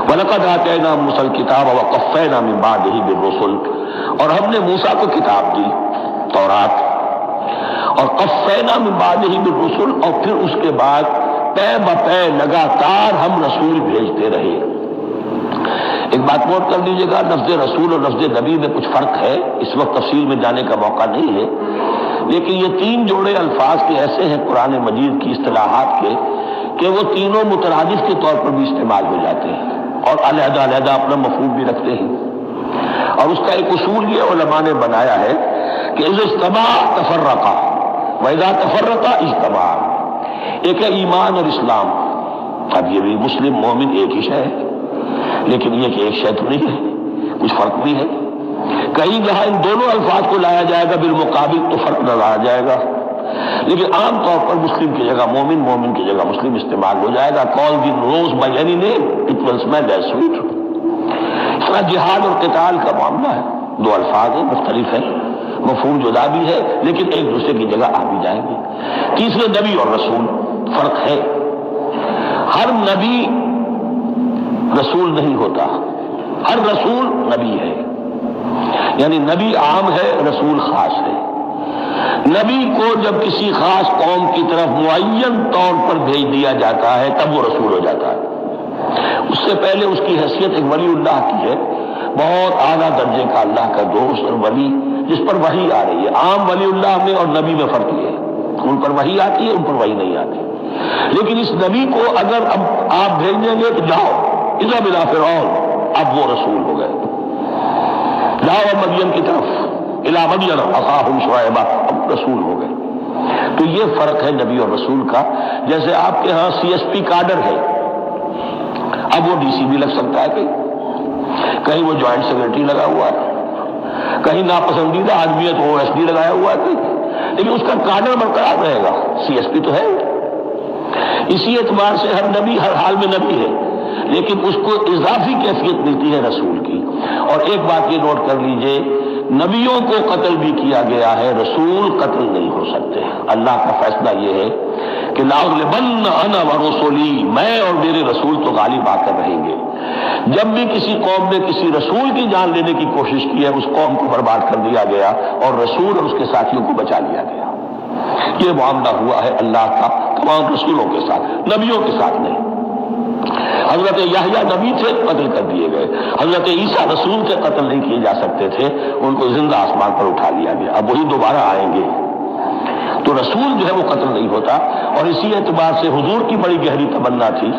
وَلَقَدْ آتَيْنَا مُوسَى الْكِتَابَ وَقَفَّيْنَا مِن بَعْدِهِ بِالرُّسُلِ، اور ہم نے موسیٰ کو کتاب دی تورات، اور قفینا من بعدہ بالرسل، اور پھر اس کے بعد پے بپے لگاتار ہم رسول بھیجتے رہے۔ ایک بات نوٹ کر لیجیے گا، لفظ رسول اور لفظ نبی میں کچھ فرق ہے، اس وقت تفصیل میں جانے کا موقع نہیں ہے، لیکن یہ تین جوڑے الفاظ کے ایسے ہیں قرآن مجید کی اصطلاحات کے کہ وہ تینوں مترادف کے طور پر بھی استعمال ہو جاتے ہیں اور علیحدہ علیحدہ اپنا مفہوم بھی رکھتے ہیں۔ اور اس کا ایک اصول یہ علماء نے بنایا ہے کہ اذا اجتمع تفرقا وَإِذَا تَفَرَّقَا اجتماعا۔ ایک ہے ایمان اور اسلام، اب یہ بھی مسلم مومن ایک ہی شے ہے، لیکن یہ کہ ایک شے تو نہیں ہے، کچھ فرق بھی ہے۔ کہیں جہاں ان دونوں الفاظ کو لایا جائے گا بالمقابل تو فرق نظر آ جائے گا، لیکن عام طور پر مسلم کی جگہ مومن، مومن کی جگہ مسلم استعمال ہو جائے گا۔ call the rose by any name it will smell as sweet۔ اس طرح جہاد اور قتال کا معاملہ ہے، دو الفاظ ہیں، مختلف ہیں، مفہوم جدا بھی ہے، لیکن ایک دوسرے کی جگہ آ بھی جائیں گے۔ تیسرے نبی اور رسول، فرق ہے، ہر نبی رسول نہیں ہوتا، ہر رسول نبی ہے، یعنی نبی عام ہے، رسول خاص ہے۔ نبی کو جب کسی خاص قوم کی طرف معین طور پر بھیج دیا جاتا ہے تب وہ رسول ہو جاتا ہے۔ اس سے پہلے اس کی حیثیت ایک ولی اللہ کی ہے، بہت اعلیٰ درجے کا اللہ کا دوست اور ولی جس پر وحی آ رہی ہے۔ عام ولی اللہ میں اور نبی میں فرق یہ ہے، ان پر وحی آتی ہے، ان پر وحی نہیں آتی۔ لیکن اس نبی کو اگر اب آپ بھیج دیں گے تو جاؤ اذهب الى فرعون، اب وہ رسول ہو گئے، جاؤ مدین کی طرف الی مدین اخاہم شعیبا، اب رسول ہو گئے۔ تو یہ فرق ہے نبی اور رسول کا۔ جیسے آپ کے ہاں سی ایس پی کاڈر ہے، اب وہ ڈی سی بھی لگ سکتا ہے، کہیں وہ جوائنٹ سیکرٹری لگا ہوا ہے، کہیں ناپسندیدہ آدمی ہے تو وہ ایس ڈی لگایا ہوا ہے، لیکن اس کا کاڈر برقرار رہے گا، سی ایس پی تو ہے۔ اسی اعتبار سے ہر نبی ہر حال میں نبی ہے، لیکن اس کو اضافی کیفیت ملتی ہے رسول کی۔ اور ایک بات یہ نوٹ کر لیجئے، نبیوں کو قتل بھی کیا گیا ہے، رسول قتل نہیں ہو سکتے۔ اللہ کا فیصلہ یہ ہے کہ لَأَغْلِبَنَّ أَنَا وَرُسُلِي، میں اور میرے رسول تو غالب آ کر رہیں گے۔ جب بھی کسی قوم نے کسی رسول کی جان لینے کی کوشش کی ہے، اس قوم کو برباد کر دیا گیا اور رسول اور اس کے ساتھیوں کو بچا لیا گیا۔ یہ معاملہ ہوا ہے اللہ کا تمام رسولوں کے ساتھ، نبیوں کے ساتھ نہیں۔ حضرت یحییٰ نبی تھے، قتل کر دیے گئے۔ حضرت عیسیٰ رسول تھے، قتل نہیں کیے جا سکتے تھے، ان کو زندہ آسمان پر اٹھا لیا گیا، اب وہی دوبارہ آئیں گے۔ تو رسول جو ہے وہ قتل نہیں ہوتا، اور اسی اعتبار سے حضور کی بڑی گہری تمنا تھی،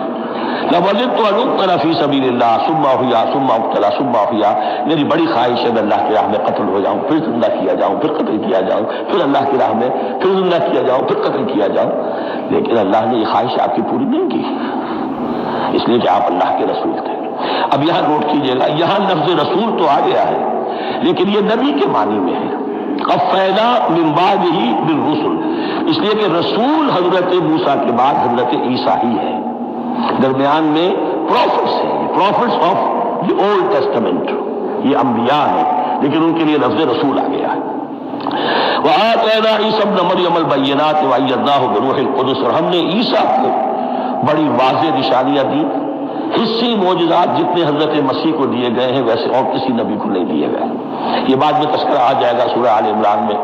لَوَجِدتُّ أَنْ أُقْتَلَ فِي سَبِيلِ اللَّهِ ثُمَّ أُحْيَا ثُمَّ أُقْتَلَ ثُمَّ أُحْيَا، میری بڑی خواہش ہے کہ اللہ کی راہ میں قتل ہو جاؤں، پھر زندہ کیا جاؤں، پھر قتل کیا جاؤں، پھر اللہ کی راہ میں پھر زندہ کیا جاؤں، پھر قتل کیا جاؤں۔ لیکن اللہ نے یہ خواہش آپ کی پوری نہیں کی، اس لیے کہ آپ اللہ کے رسول تھے۔ اب یہاں نوٹ کیجئے گا، یہاں لفظ رسول تو آ گیا ہے، لیکن یہ نبی کے معنی میں ہے۔ قفینا من بعدہ بالرسل، اس لیے کہ رسول حضرت موسیٰ کے بعد حضرت عیسیٰ ہی ہے، درمیان میں پروفٹس ہیں، prophets of the old testament, یہ انبیاء ہیں، لیکن ان کے لیے لفظ رسول آ گیا ہے۔ وآتینا عیسیٰ ابن مریم البینات وأیدناہ بروح القدس، اور ہم نے عیسیٰ کو بڑی واضح نشانیاں دی، حصی معجزات جتنے حضرت مسیح کو دیے گئے ہیں ویسے اور کسی نبی کو نہیں دیے گئے۔ یہ بعد میں تذکرہ آ جائے گا سورہ آل عمران میں۔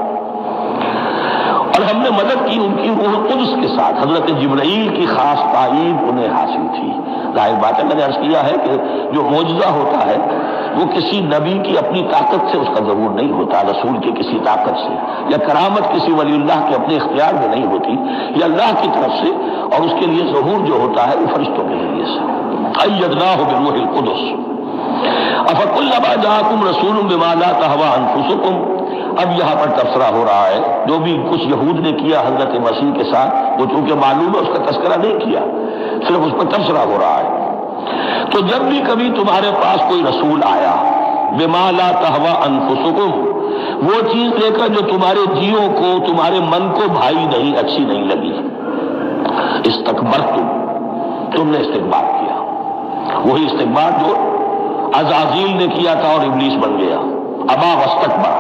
اور ہم نے مدد کی ان کی روح القدس کے ساتھ، حضرت جبرائیل کی خاص تائید انہیں حاصل تھی۔ ظاہر بات ہے، میں نے عرض کیا ہے کہ جو معجزہ ہوتا ہے وہ کسی نبی کی اپنی طاقت سے اس کا ظہور نہیں ہوتا، رسول کی کسی طاقت سے، یا کرامت کسی ولی اللہ کے اپنے اختیار میں نہیں ہوتی، یہ اللہ کی طرف سے، اور اس کے لیے ظہور جو ہوتا ہے وہ فرشتوں کے ذریعے سے۔ ایدناہ بروح القدس افکلما جاءکم رسول بما لا تهوى انفسکم، اب یہاں پر تبصرہ ہو رہا ہے، جو بھی کچھ یہود نے کیا حضرت مسیح کے ساتھ وہ چونکہ معلوم ہے اس کا تذکرہ نہیں کیا، صرف اس پر تبصرہ ہو رہا ہے۔ تو جب بھی کبھی تمہارے پاس کوئی رسول آیا بما لا تهوى انفسکم، وہ چیز لے کر جو تمہارے جیوں کو تمہارے من کو بھائی نہیں، اچھی نہیں لگی، استکبرتم، تم نے استکبار کیا، وہی استکبار جو عزازیل نے کیا تھا اور ابلیس بن گیا، ابا واستکبر،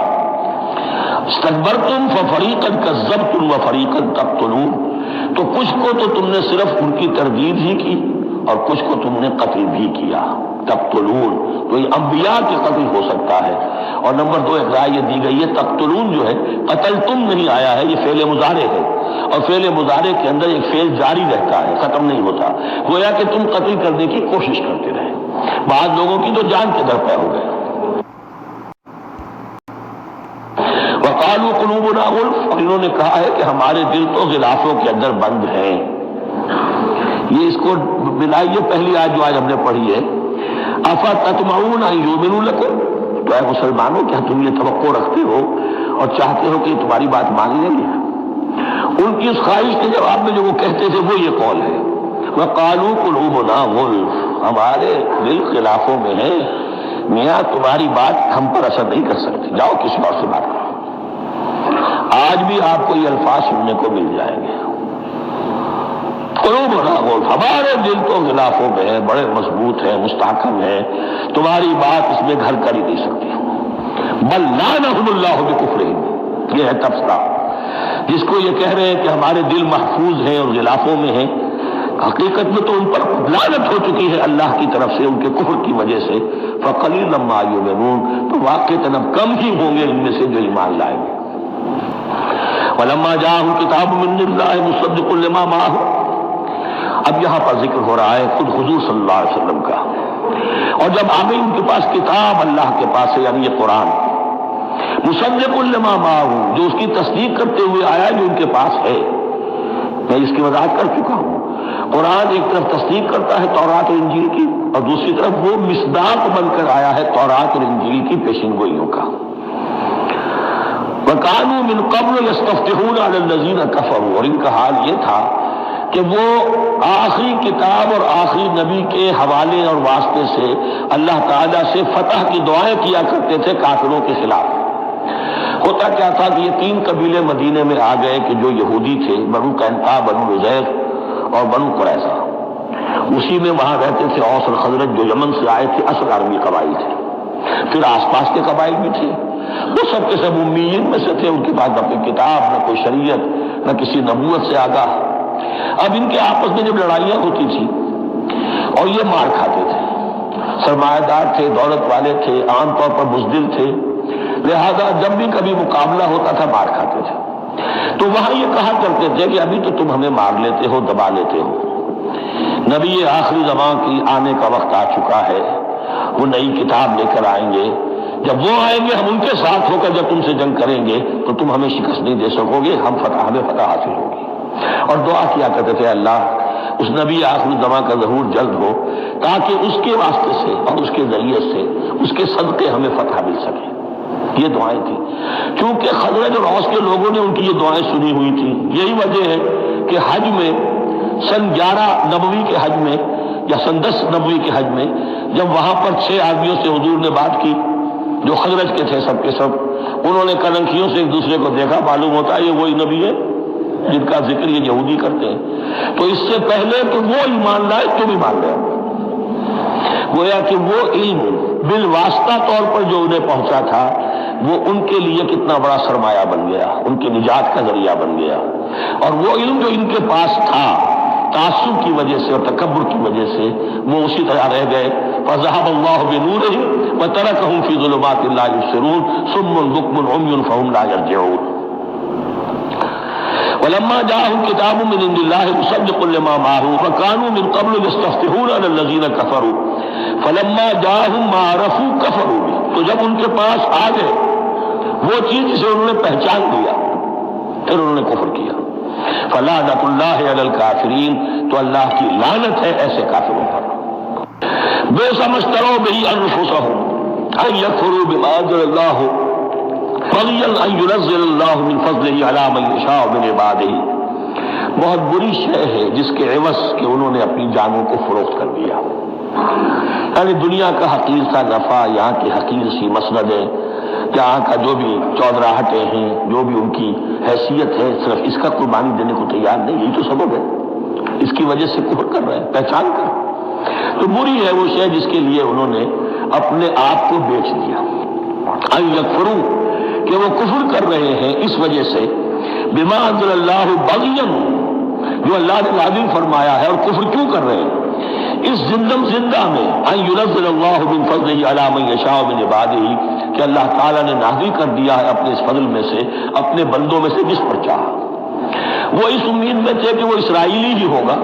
استکبرتم ففریقا کذبتم وفریقا تقتلون، تو کچھ کو تو تم نے صرف ان کی تردید ہی کی اور کچھ کو تم نے قتل بھی کیا. تقتلون تو یہ انبیاء کے قتل ہو سکتا ہے. اور نمبر 2 ایک رائے یہ دی گئی ہے تقتلون جو ہے قتل تم نہیں آیا ہے، یہ فعل مضارع ہے، اور فعل مضارع کے اندر ایک فعل جاری رہتا ہے، ختم نہیں ہوتا. گویا کہ تم قتل کرنے کی کوشش کرتے رہے. بعض لوگوں کی تو جان کے در پہ ہو گئے. وقالوا قلوبنا غلف، اور انہوں نے کہا ہے کہ ہمارے دل تو غلافوں کے اندر بند ہیں. یہ اس کو ملائیے پہلی آیت جو آج ہم نے پڑھی ہے، افتطمعون ان یؤمنوا لکم، تو اے مسلمانوں کیا تم یہ توقع رکھتے ہو اور چاہتے ہو کہ تمہاری بات مان لیں گے؟ ان کی اس خواہش کے جواب میں جو وہ کہتے تھے وہ یہ قول ہے، وقالوا قلوبنا غلف، ہمارے دل خلافوں میں ہے، میاں تمہاری بات ہم پر اثر نہیں کر سکتی، جاؤ کسی اور سے بات کرو. آج بھی آپ کو یہ الفاظ سننے کو مل جائیں گے. قلوبنا غلف، ہمارے دل تو غلافوں میں ہے، بڑے مضبوط ہیں، مستحکم ہیں، تمہاری بات اس میں گھر کر ہی نہیں سکتی. بل لعنہم اللہ بکفرہم، یہ ہے تبصرہ. جس کو یہ کہہ رہے ہیں کہ ہمارے دل محفوظ ہیں اور غلافوں میں ہیں، حقیقت میں تو ان پر لعنت ہو چکی ہے اللہ کی طرف سے ان کے کفر کی وجہ سے. فقلیلا ما یؤمنون، تو واقعتاً اب کم ہی ہوں گے ان میں سے جو ایمان لائیں گے. ولما جاءهم کتاب من اللہ مصدق لما معهم، اب یہاں پر ذکر ہو رہا ہے خود حضور صلی اللہ علیہ وسلم کا. اور جب آ گئی ان کے پاس کتاب اللہ کے پاس ہے، یعنی یہ قرآن، مصدق لما معهم، جو اس کی تصدیق کرتے ہوئے آیا جو ان کے پاس ہے. میں اس کی وضاحت کر چکا ہوں. قرآن ایک طرف تصدیق کرتا ہے تورات اور انجیل کی، اور دوسری طرف وہ مصداق بن کر آیا ہے تورات اور انجیل کی پیشن گوئیوں کا. وَكَانُوا مِن قَبْلُ يَسْتَفْتِحُونَ عَلَى الَّذِينَ كَفَرُوا، اور ان کا حال یہ تھا کہ وہ آخری کتاب اور آخری نبی کے حوالے اور واسطے سے اللہ تعالیٰ سے فتح کی دعائیں کیا کرتے تھے کافروں کے خلاف. ہوتا کیا تھا کہ یہ 3 قبیلے مدینے میں آ گئے کہ جو یہودی تھے، بنو قینقاع، بنو نضیر اور بنو قریظہ. اسی میں وہاں رہتے تھے اوس اور خزرج جو یمن سے آئے تھے، اصل عربی قبائل تھے. پھر آس پاس کے قبائل بھی تھے، وہ سب کے سب امیین میں سے تھے. ان کے پاس نہ کوئی کتاب، نہ کوئی شریعت، نہ کسی نبوت سے آگاہ. اب ان کے آپس میں جب لڑائیاں ہوتی تھی اور یہ مار کھاتے تھے، سرمایہ دار تھے، دولت والے تھے، عام طور پر بزدل تھے، لہذا جب بھی کبھی مقابلہ ہوتا تھا مار کھاتے تھے. تو وہاں یہ کہا کرتے تھے کہ ابھی تو تم ہمیں مار لیتے ہو، دبا لیتے ہو، نبی آخری زمان کی آنے کا وقت آ چکا ہے، وہ نئی کتاب لے کر آئیں گے، جب وہ آئیں گے ہم ان کے ساتھ ہو کر جب تم سے جنگ کریں گے تو تم ہمیں شکست نہیں دے سکو گے، ہمیں فتح حاصل ہوگی. اور دعا کیا کرتے تھے اللہ اس نبی آخر زمان کا ظہور جلد ہو تاکہ اس کے واسطے سے اور اس کے ذریعے سے اس کے صدقے ہمیں فتح مل سکے. یہ دعائیں تھیں. چونکہ خزرج اور اوس کے لوگوں نے ان کی یہ دعائیں سنی ہوئی تھی. یہی وجہ ہے کہ حج میں سن 11 نبوی کے حج میں یا سن 10 نبوی کے حج میں جب وہاں پر 6 آدمیوں سے حضور نے بات کی جو خزرج کے تھے، سب کے سب انہوں نے کلنکھیوں سے ایک دوسرے کو دیکھا، معلوم ہوتا ہے یہ وہی نبی ہے جن کا ذکر یہ یہودی کرتے ہیں. تو اس سے پہلے کہ وہ ایمان لائے تم ایمان لے. گویا کہ وہ علم بالواسطہ طور پر جو انہیں پہنچا تھا وہ ان کے لیے کتنا بڑا سرمایہ بن گیا، ان کی نجات کا ذریعہ بن گیا. اور وہ علم جو ان کے پاس تھا تعصب کی وجہ سے اور تکبر کی وجہ سے وہ اسی طرح رہ گئے. فَذَهَبَ اللَّهُ بِنُورِهِمْ وَتَرَكَهُمْ فِي ظُلُمَاتٍ لَا يُبْصِرُونَ صُمٌّ بُكْمٌ عُمْيٌ فَهُمْ لَا يَرْجِعُونَ. وَلَمَّا جَاءَهُمْ كِتَابٌ مِّنْ عِندِ اللَّهِ مُصَدِّقٌ لِّمَا مَعَهُمْ وَكَانُوا مِن قَبْلُ يَسْتَفْتِحُونَ عَلَى الَّذِينَ كَفَرُوا فَلَمَّا جَاءَهُم مَّا عَرَفُوا كَفَرُوا بِهِ. تو جب ان کے پاس آ گئے وہ چیز جسے انہوں نے پہچان لیا پھر انہوں نے کفر کیا. فلعنۃ اللہ علی الکافرین، تو اللہ کی لعنت ہے ایسے کافروں پر. بئس ما اشتروا به انفسهم ان یکفروا بما انزل اللہ بغیا ان ينزل اللہ من فضلہ علی من یشاء من عبادہ. بہت بری شے ہے جس کے عوض کہ انہوں نے اپنی جانوں کو فروخت کر دیا. یعنی دنیا کا حقیر سا نفع، یہاں کی حقیر سی مسندیں، یہاں کا جو بھی چودراہٹیں ہیں، جو بھی ان کی حیثیت ہے، صرف اس کا قربانی دینے کو تیار نہیں. یہی تو سبب ہے، اس کی وجہ سے کفر کر رہے ہیں پہچان کر. تو بری ہے وہ شے جس کے لیے انہوں نے اپنے آپ کو بیچ دیا. ان یکفروا، کہ وہ کفر کر رہے ہیں اس وجہ سے بما انزل اللہ بغیا، جو اللہ نے نازل فرمایا ہے. اور کفر کیوں کر رہے ہیں؟ اس زندہ میں ان ينزل اللہ من فضلہ علی من یشاء من عبادہ، کہ اللہ تعالیٰ نے نازل کر دیا ہے اپنے اس فضل میں سے اپنے بندوں میں سے جس پر چاہا۔ وہ اس امید میں تھے کہ وہ اسرائیلی ہی ہوگا۔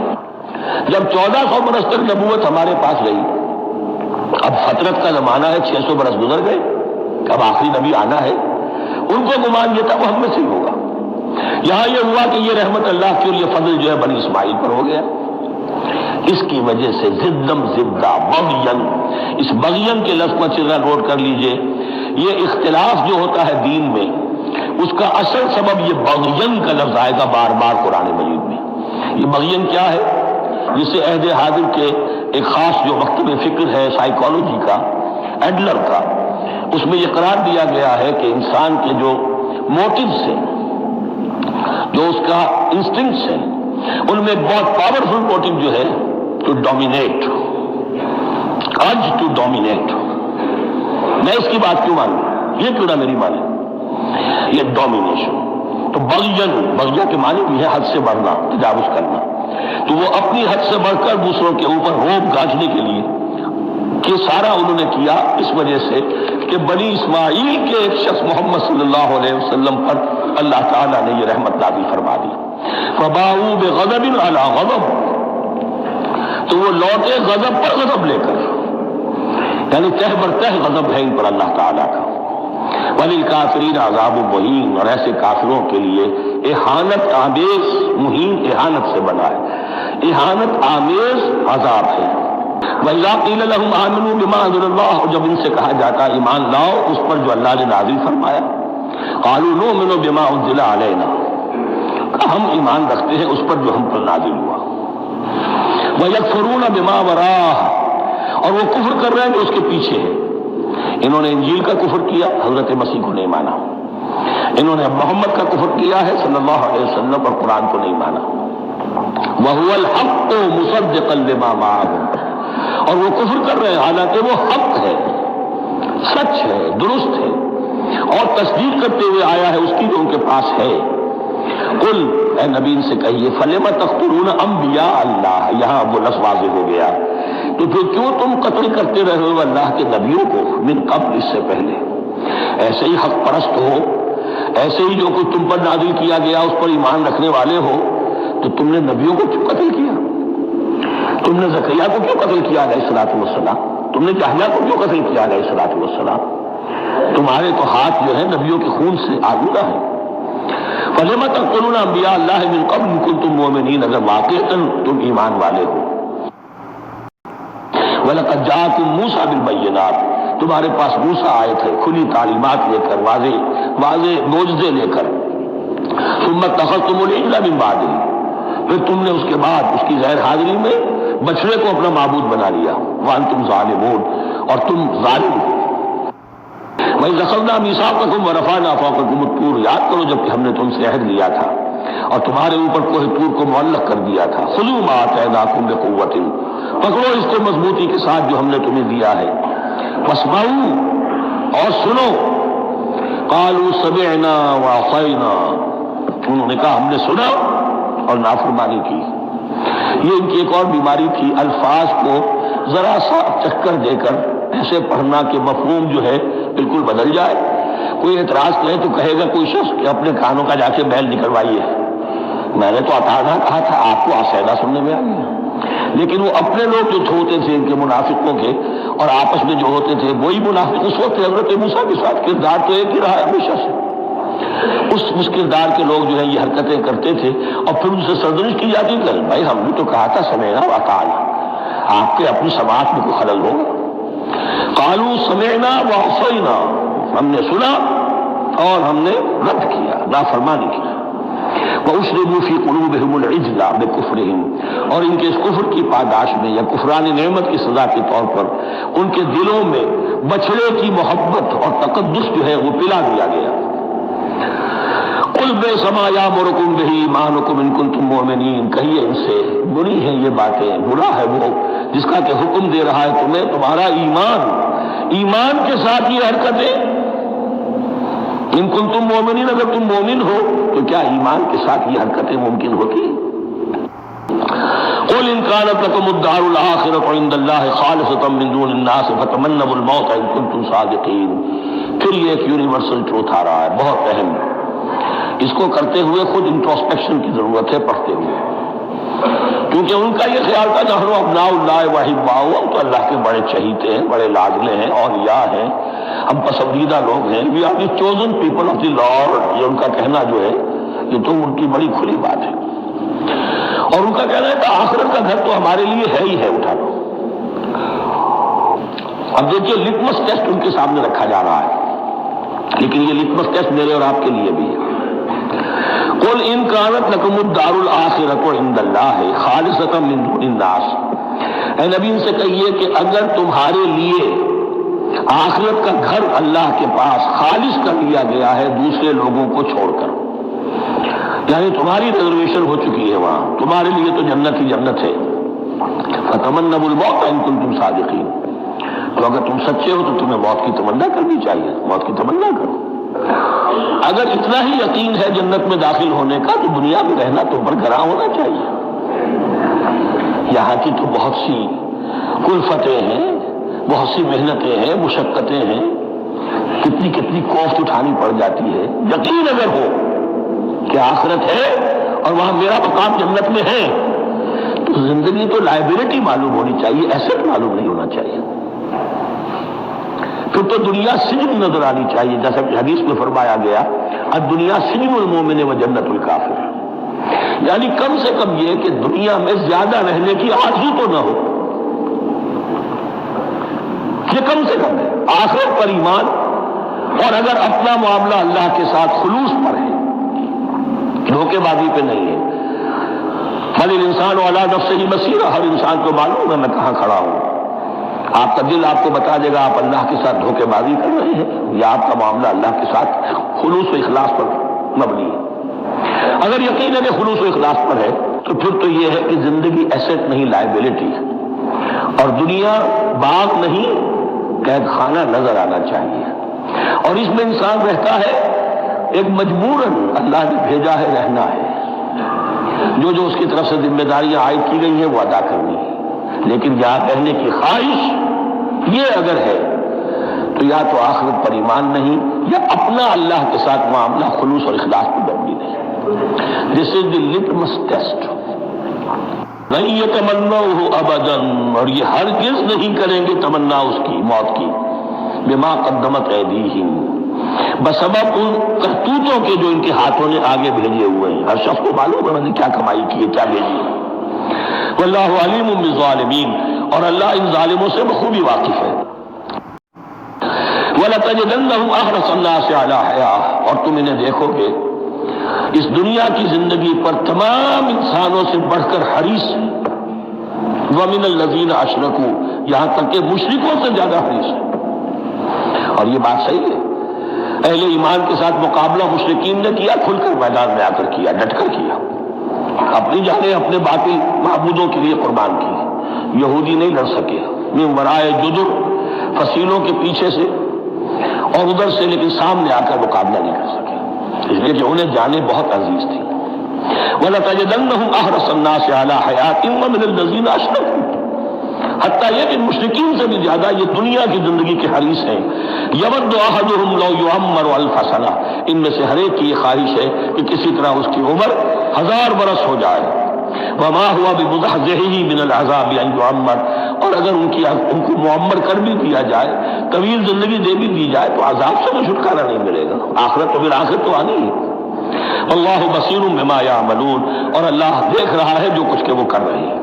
جب 1400 برس تک نبوت ہمارے پاس رہی، اب فترت کا زمانہ ہے، 600 برس گزر گئے، اب آخری نبی آنا ہے، ان کو گمان یہ تھا وہ ہم میں سے ہی ہوگا۔ یہاں یہ ہوا کہ یہ رحمت اللہ کی اور یہ فضل جو ہے بنی اسماعیل پر ہو گیا۔ اس کی وجہ سے زدم زدہ بغین، اس بغین کے لفظ کو اچھی طرح نوٹ کر لیجئے، یہ اختلاف جو ہوتا ہے دین میں اس کا اصل سبب یہ بغین کا لفظ آئے گا بار بار قرآن مجید میں۔ یہ بغین کیا ہے؟ جسے عہد حاضر کے ایک خاص جو مکتب فکر ہے سائیکالوجی کا، ایڈلر کا، اس میں یہ قرار دیا گیا ہے کہ انسان کے جو موٹیوز ہیں، جو اس کا انسٹنکٹس ہیں، ان میں ایک بہت پاورفل موٹیو جو ہے to dominate, urge to dominate. میں اس کی بات کیوں مانوں؟ یہ کیوں نہ میری مانے؟ یہ ڈومینیشن۔ تو بغیہ کے معنی بھی ہے حد سے بڑھنا، تجاوز کرنا۔ تو وہ اپنی حد سے بڑھ کر دوسروں کے اوپر روب گاجنے کے لیے کہ سارا انہوں نے کیا اس وجہ سے کہ بنی اسماعیل کے ایک شخص محمد صلی اللہ علیہ وسلم پر اللہ تعالیٰ نے یہ رحمت نازل فرما دی۔ فباؤوا بغضب علی غضب، تو وہ لوٹے غضب پر غضب لے کر، یعنی تہ بر تہ غضب ہے ان پر اللہ تعالیٰ کا۔ وَلِلْكَافِرِينَ عَذَابٌ مُهِينٌ، اور ایسے کافروں کے لیے اہانت آمیز، مہین اہانت سے بنا ہے، اہانت آمیز عذاب ہے۔ وَإِذَا قِيلَ لَهُمْ آمِنُوا بِمَا أَنزَلَ اللَّهُ، اور جب ان سے کہا جاتا ایمان لاؤ اس پر جو اللہ نے نازل فرمایا، قَالُوا نُؤْمِنُ بِمَا أُنزِلَ عَلَيْنَا، ہم ایمان رکھتے ہیں اس پر جو ہم پر نازل ہوا۔ وَيَكْفُرُونَ بِمَا وَرَاءَهُ، اور وہ کفر کر رہے ہیں جو اس کے پیچھے ہے۔ انہوں نے انجیل کا کفر کیا، حضرت مسیح کو نہیں مانا۔ انہوں نے محمد کا کفر کیا ہے صلی اللہ علیہ وسلم، اور قرآن کو نہیں مانا۔ وَهُوَ الْحَقُّ مُصَدِّقًا لِمَا مَعَهُمْ، اور وہ کفر کر رہے ہیں حالانکہ وہ حق ہے، سچ ہے، درست ہے، اور تصدیق کرتے ہوئے آیا ہے اس کی جو ان کے پاس ہے۔ قل، اے نبی ان سے کہیے، فَلِمَ تَقْتُلُونَ أَنبِيَاءَ اللَّهِ، یہاں وہ لفظ واضح ہو گیا، تو پھر کیوں تم قتل کرتے رہے ہو اللہ کے نبیوں کو، من قبل، اس سے پہلے؟ ایسے ہی حق پرست ہو، ایسے ہی جو کچھ تم پر نازل کیا گیا اس پر ایمان رکھنے والے ہو، تو تم نے نبیوں کو کیوں قتل کیا؟ تم نے زکریا کو کیوں قتل کیا علیہ الصلوۃ والسلام؟ تم نے یحییٰ کو کیوں قتل کیا علیہ الصلوۃ والسلام؟ تمہارے تو ہاتھ جو ہے نبیوں کے خون سے آلودہ ہے۔ فَلِمَ تَقْتُلُونَ أَنبِيَاءَ اللَّهِ مِن قَبْلِ إِن كُنتُم مُؤْمِنِينَ، اگر واقعتاً تم ایمان والے ہو۔ وَلَقَدْ جَاءَكُم مُوسَىٰ بِالْبَيِّنَاتِ، تمہارے پاس موسیٰ آئے تھے کھلی تعلیمات لے کر، واضح معجزے لے کر۔ ثُمَّ اتَّخَذْتُمُ الْعِجْلَ مِن بَعْدِهِ، پھر تم نے اس کے بعد اس کی غیر حاضری میں بچڑے کو اپنا معبود بنا لیا۔ وَأَنتُمْ ظَالِمُونَ، اور تم ظالم ہو۔ وَإِذْ أَخَذْنَا مِيثَاقَكُمْ وَرَفَعْنَا فَوْقَكُمُ الطُّورَ، یاد کرو جب کہ ہم نے تم سے عہد لیا تھا اور تمہارے اوپر کوہ طور کو معلق کر دیا تھا۔ خُذُوا مَا آتَيْنَاكُمْ بِقُوَّةٍ، پکڑو اس کو مضبوطی کے ساتھ جو ہم نے تمہیں دیا ہے۔ وَاسْمَعُوا، اور سنو۔ قَالُوا سَمِعْنَا وَعَصَيْنَا، انہوں نے کہا ہم نے سنا اور نافرمانی کی۔ یہ ان کی ایک اور بیماری تھی، الفاظ کو ذرا سا چکر دے کر ایسے پڑھنا کہ مفہوم جو ہے بالکل بدل جائے۔ کوئی اعتراض کرے تو کہے گا کوئی شخص کہ اپنے کانوں کا جا کے بیل نکلوائیے، میں نے تو اطاعنا کہا تھا، آپ کو عصیدہ سننے میں آ گیا۔ لیکن وہ اپنے لوگ جو ہوتے تھے ان کے منافقوں کے، اور آپس میں جو ہوتے تھے وہی منافق اس وقت حضرت موسیٰ کے ساتھ کردار تو ایک ہی رہا ہے ہمیشہ سے۔ اس کردار کے لوگ جو ہے یہ حرکتیں کرتے تھے، اور پھر ان سے سرزنش کی جاتی کہ بھائی ہم نے تو کہا تھا سمعنا واطعنا، آپ کے اپنی سماعت میں کوئی خلل ہوگا۔ قالوا سمعنا وعصینا، ہم نے سنا اور ہم نے رد کیا، نافرمانی کی۔ وَأُشْرِبُوا فِي قُلُوبِهِمُ الْعِجْلَ بِكُفْرِهِمْ، اور ان کے اس کفر کی پاداش میں یا کفران نعمت کی سزا کے طور پر ان کے دلوں میں بچڑے کی محبت اور تقدس جو ہے وہ پلا دیا گیا۔ قُلْ بِئْسَ مَا يَأْمُرُكُم بِهِ إِيمَانُكُمْ إِن كُنتُم مُؤْمِنِينَ، کہیے ان سے بری ہیں یہ باتیں، برا ہے وہ جس کا کہ حکم دے رہا ہے تمہیں تمہارا ایمان کے ساتھ یہ حرکتیں۔ ان کنتم مومنین، اگر تم مومن ہو تو کیا ایمان کے ساتھ یہ حرکتیں ممکن ہوتی؟ قل ان كانت لكم الدار الآخرة عند الله خالصة من دون الناس فتمنوا الموت ان كنتم صادقين. پھر یہ ایک یونیورسل ٹروتھ آ رہا ہے، بہت اہم. اس کو کرتے ہوئے خود انٹروسپیکشن کی ضرورت ہے پڑھتے ہوئے، کیونکہ ان کا یہ خیال تھا نحن ابناء اللہ واحباؤ، ہم تو اللہ کے بڑے چہیتے ہیں، بڑے لاڈلے ہیں، اولیاء ہیں، ہم پسندیدہ لوگ ہیں. We are the chosen people of the lord. یہ ان کا کہنا جو ہے یہ تو ان کی بڑی کھلی بات ہے. اور ان کا کہنا ہے کہ آخرت کا گھر تو ہمارے لیے ہے ہی ہے، اٹھا لو. اب دیکھیے لٹمس ٹیسٹ ان کے سامنے رکھا جا رہا ہے، لیکن یہ لٹمس ٹیسٹ میرے اور آپ کے لیے بھی ہے. قل ان كانت لكم الدار الآخرة عند الله خالصة من دون الناس. اے نبی ان سے کہیے کہ اگر تمہارے لیے آخرت کا گھر اللہ کے پاس خالص کر لیا گیا ہے دوسرے لوگوں کو چھوڑ کر، یعنی تمہاری ریزرویشن ہو چکی ہے وہاں، تمہارے لیے تو جنت ہی جنت ہے. فتمنوا الموت ان کنتم صادقین. تو اگر تم سچے ہو تو تمہیں موت کی تمنا کرنی چاہیے، موت کی تمنا کرو. اگر اتنا ہی یقین ہے جنت میں داخل ہونے کا تو دنیا میں رہنا تم پر گراں ہونا چاہیے. یہاں کی تو بہت سی کلفتیں ہیں، بہت سی محنتیں ہیں، مشقتیں ہیں، کتنی کتنی کوفت اٹھانی پڑ جاتی ہے. یقین اگر ہو کہ آخرت ہے اور وہاں میرا مقام جنت میں ہے تو زندگی تو لائبلٹی معلوم ہونی چاہیے، ایسٹ معلوم نہیں ہونا چاہیے. پھر تو دنیا سجن نظر آنی چاہیے، جیسا کہ حدیث میں فرمایا گیا الدنیا سجن المومن و جنت الکافر. یعنی کم سے کم یہ کہ دنیا میں زیادہ رہنے کی آرزو تو نہ ہو، یہ کم سے کم ہے. آخرت پر ایمان، اور اگر اپنا معاملہ اللہ کے ساتھ خلوص پر ہے، دھوکے بازی پہ نہیں ہے. بل الانسان علی نفسہ بصیرہ، ہر انسان کو معلوم ہے میں کہاں کھڑا ہوں. آپ کا دل آپ کو بتا دے گا آپ اللہ کے ساتھ دھوکے بازی کر رہے ہیں یا آپ کا معاملہ اللہ کے ساتھ خلوص و اخلاص پر مبنی ہے. اگر یقین ہے کہ خلوص و اخلاص پر ہے تو پھر تو یہ ہے کہ زندگی ایسٹ نہیں لائبلٹی ہے، اور دنیا باغ نہیں قید خانہ نظر آنا چاہیے. اور اس میں انسان رہتا ہے ایک مجبوراً، اللہ نے بھیجا ہے رہنا ہے، جو جو اس کی طرف سے ذمہ داریاں عائد کی گئی ہیں وہ ادا کرنی ہے. لیکن یہاں رہنے کی خواہش یہ اگر ہے تو یا تو آخرت پر ایمان نہیں یا اپنا اللہ کے ساتھ معاملہ خلوص اور اخلاص پر مبنی نہیں. دس از دی لٹمس ٹیسٹ. نہیں یتمنوہ ابدا، اور یہ ہرگز نہیں کریں گے تمنا اس کی موت کی. بما قدمت ایدیہم، بسبب ان کرتوتوں کے جو ان کے ہاتھوں نے آگے بھیجے ہوئے ہیں. ہر شخص کو معلوم ہے میں نے کیا کمائی کی ہے، کیا بھیجی ہے. واللہ علیم بالظالمین، اور اللہ ان ظالموں سے بخوبی واقف ہے. وَلَتَجِدَنَّهُمْ أَحْرَصَ النَّاسِ عَلَىٰ حَيَاةٍ، اور تم انہیں دیکھو گے اس دنیا کی زندگی پر تمام انسانوں سے بڑھ کر حریص ہیں. وَمِنَ الَّذِينَ أَشْرَكُوا، یہاں تک کہ مشرکوں سے زیادہ حریص ہیں. اور یہ بات صحیح ہے. اہل ایمان کے ساتھ مقابلہ مشرکین نے کیا، کھل کر میدان میں آ کر کیا، ڈٹ کر کیا، اپنی جانیں اپنے باطل معبودوں کے لیے قربان کی. یہودی نہیں لڑ سکے من ورائے جدر، فصیلوں کے پیچھے سے اور ادھر سے، لیکن سامنے آ کر مقابلہ نہیں کر سکے، اس لیے کہ انہیں جانیں بہت عزیز تھی. وَلَتَجِدَنَّهُمْ أَحْرَصَ النَّاسِ عَلَىٰ حَيَاةٍ وَمِنَ الَّذِينَ أَشْرَكُوا، حتیٰ یہ کہ مشرکین سے بھی زیادہ یہ دنیا کی زندگی کے حریص ہیں. یود احدہم لو یعمر الف سنہ، ان میں سے ہر ایک کی یہ خواہش ہے کہ کسی طرح اس کی عمر 1000 برس ہو جائے. وما ہوا بمزحزحہ من العذاب ان یعمر، اور اگر ان کو معمر کر بھی دیا جائے، طویل زندگی دے بھی دی جائے تو عذاب سے تو چھٹکارا نہیں ملے گا. آخرت تو پھر آخرت تو آنی ہے. اللہ بصیر بما یعملون، اور اللہ دیکھ رہا ہے جو کچھ کہ وہ کر رہے ہیں.